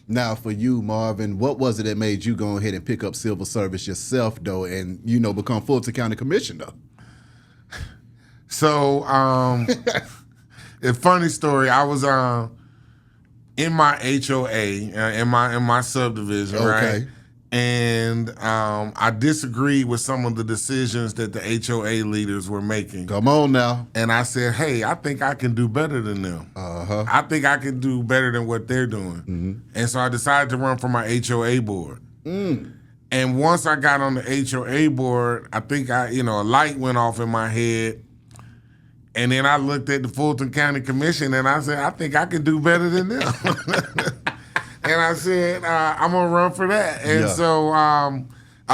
Now, for you, Marvin, what was it that made you go ahead and pick up civil service yourself, though, and, become Fulton County Commissioner? So, a funny story, I was in my HOA, in my subdivision, right? And I disagreed with some of the decisions that the HOA leaders were making. Come on now. And I said, hey, I think I can do better than them. I think I can do better than what they're doing. And so I decided to run for my HOA board. And once I got on the HOA board, I think a light went off in my head. And then I looked at the Fulton County Commission and I said, I think I can do better than them. And I said, I'm going to run for that. And so an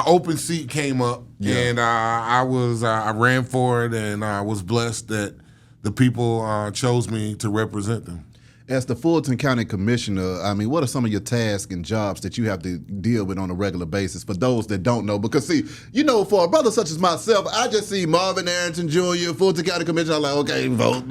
open seat came up, and I ran for it, and I was blessed that the people chose me to represent them. As the Fulton County Commissioner, I mean, what are some of your tasks and jobs that you have to deal with on a regular basis for those that don't know? Because, see, for a brother such as myself, I just see Marvin Arrington Jr., Fulton County Commissioner, I'm like, okay, vote.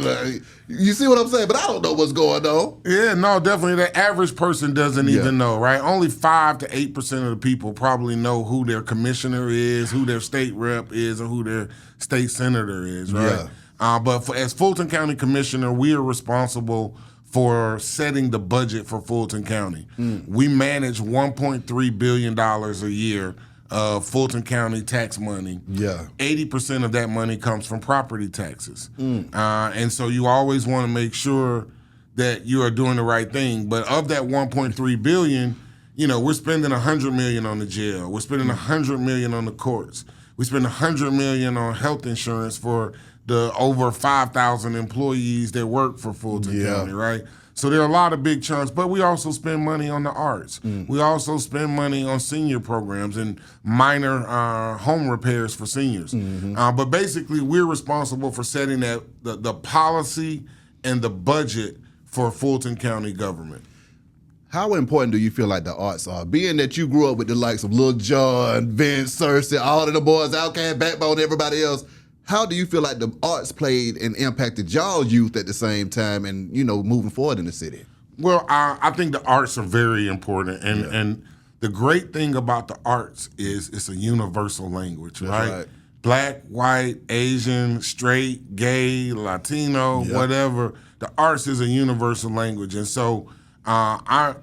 You see what I'm saying? But I don't know what's going on. Yeah, no, definitely. The average person doesn't even know, right? Only 5 to 8% of the people probably know who their commissioner is, who their state rep is, or who their state senator is, right? But as Fulton County Commissioner, we are responsible for setting the budget for Fulton County. We manage $1.3 billion a year of Fulton County tax money. 80% of that money comes from property taxes. And so you always want to make sure that you are doing the right thing. But of that $1.3 billion, we're spending $100 million on the jail. We're spending $100 million on the courts. We spend $100 million on health insurance for the over 5,000 employees that work for Fulton County, right? So there are a lot of big chunks, but we also spend money on the arts. We also spend money on senior programs and minor home repairs for seniors. But basically, we're responsible for setting the policy and the budget for Fulton County government. How important do you feel like the arts are? Being that you grew up with the likes of Lil Jon, Vince, Cersei, all of the boys, Outkast, Backbone, everybody else, how do you feel like the arts played and impacted y'all youth at the same time and, moving forward in the city? Well, I think the arts are very important. And the great thing about the arts is it's a universal language, right? Black, white, Asian, straight, gay, Latino, whatever. The arts is a universal language. And so I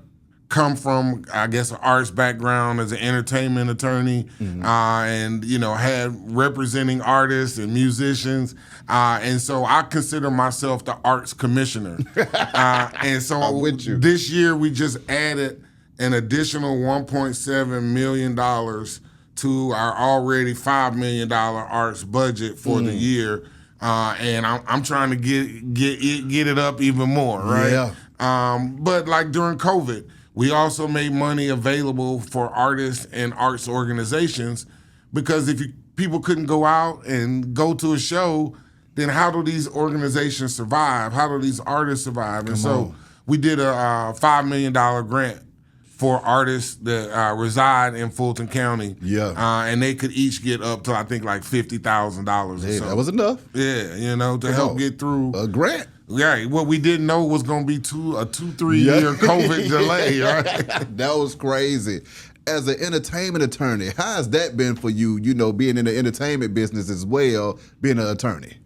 come from, I guess, an arts background as an entertainment attorney, and had representing artists and musicians, and so I consider myself the arts commissioner. And so this year we just added an additional $1.7 million to our already $5 million arts budget for the year, and I'm trying to get it up even more, right? But like during COVID, we also made money available for artists and arts organizations, because if people couldn't go out and go to a show, then how do these organizations survive? How do these artists survive? And so we did a $5 million grant for artists that reside in Fulton County. And they could each get up to, I think, like $50,000 or so. That was enough. To help get through a grant. Yeah, what we didn't know was going to be a 2-3 year COVID delay, right? That was crazy. As an entertainment attorney, how has that been for you, being in the entertainment business as well, being an attorney?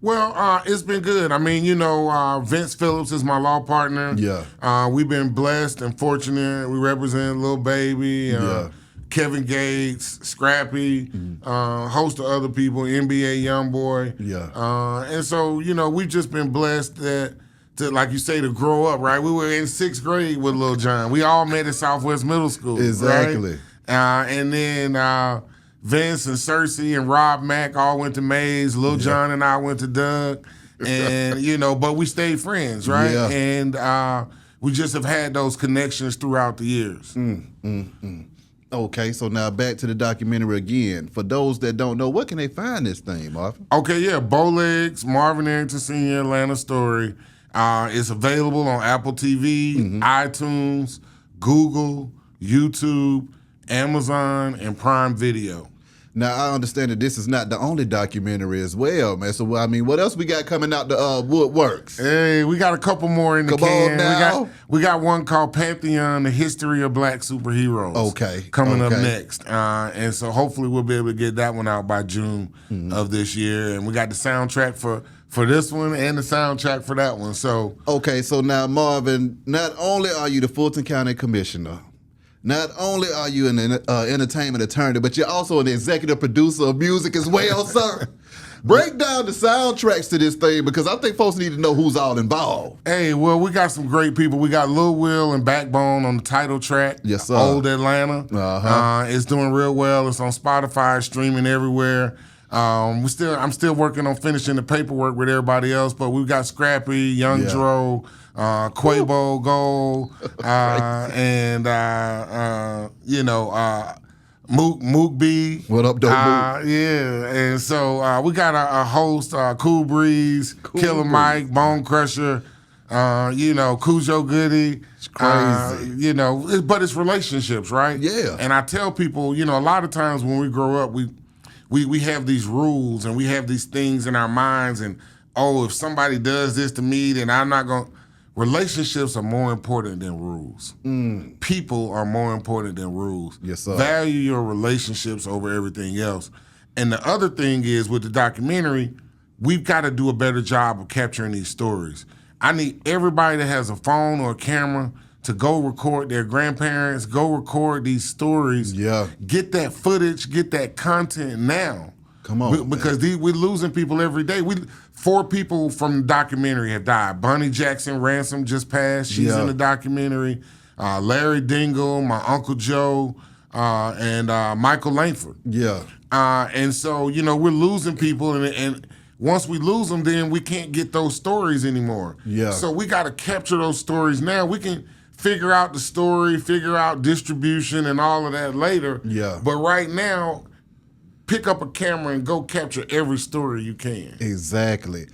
Well, it's been good. I mean, Vince Phillips is my law partner. We've been blessed and fortunate. We represent Lil Baby, Kevin Gates, Scrappy, host of other people, NBA Youngboy. And so, we've just been blessed to, like you say, to grow up, right? We were in 6th grade with Lil Jon. We all met at Southwest Middle School. Exactly. Right? And then Vince and Cersei and Rob Mack all went to Mays. Lil Jon and I went to Doug. And, but we stayed friends, right? And we just have had those connections throughout the years. Okay, so now back to the documentary again. For those that don't know, where can they find this thing, Marvin? Okay, Bowlegs, Marvin Arrington Sr. Atlanta Story. It's available on Apple TV, iTunes, Google, YouTube, Amazon, and Prime Video. Now, I understand that this is not the only documentary as well, man. So, I mean, what else we got coming out the woodworks? Hey, we got a couple more in the Come can. on now. We got one called Pantheon, The History of Black Superheroes. Okay. Coming up next. And so hopefully we'll be able to get that one out by June of this year. And we got the soundtrack for this one and the soundtrack for that one. So okay, so now, Marvin, not only are you the Fulton County Commissioner, not only are you an entertainment attorney, but you're also an executive producer of music as well, sir. Break down the soundtracks to this thing, because I think folks need to know who's all involved. Hey, well, we got some great people. We got Lil Will and Backbone on the title track. Yes, sir. Old Atlanta. It's doing real well. It's on Spotify, streaming everywhere. I'm still working on finishing the paperwork with everybody else, but we've got Scrappy, Young Dro, Quavo Gold, and Mook B. What up, dope? Yeah, and so we got a host, Cool Breeze, Killer Mike, Bone Crusher, Cujo Goody. It's crazy. But it's relationships, right? Yeah. And I tell people, a lot of times when we grow up, we have these rules and we have these things in our minds, and if somebody does this to me, then I'm not going to. Relationships are more important than rules. People are more important than rules. Yes, sir. Value your relationships over everything else. And the other thing is, with the documentary, we've got to do a better job of capturing these stories. I need everybody that has a phone or a camera to go record their grandparents, go record these stories. Yeah. Get that footage, get that content now. Come on, because we're losing people every day. 4 people from the documentary have died. Bonnie Jackson Ransom just passed. She's in the documentary. Larry Dingle, my Uncle Joe, and Michael Langford. Yeah. And so, we're losing people, and once we lose them, then we can't get those stories anymore. Yeah. So we got to capture those stories now. We can figure out the story, figure out distribution and all of that later. Yeah. But right now, pick up a camera and go capture every story you can. Exactly.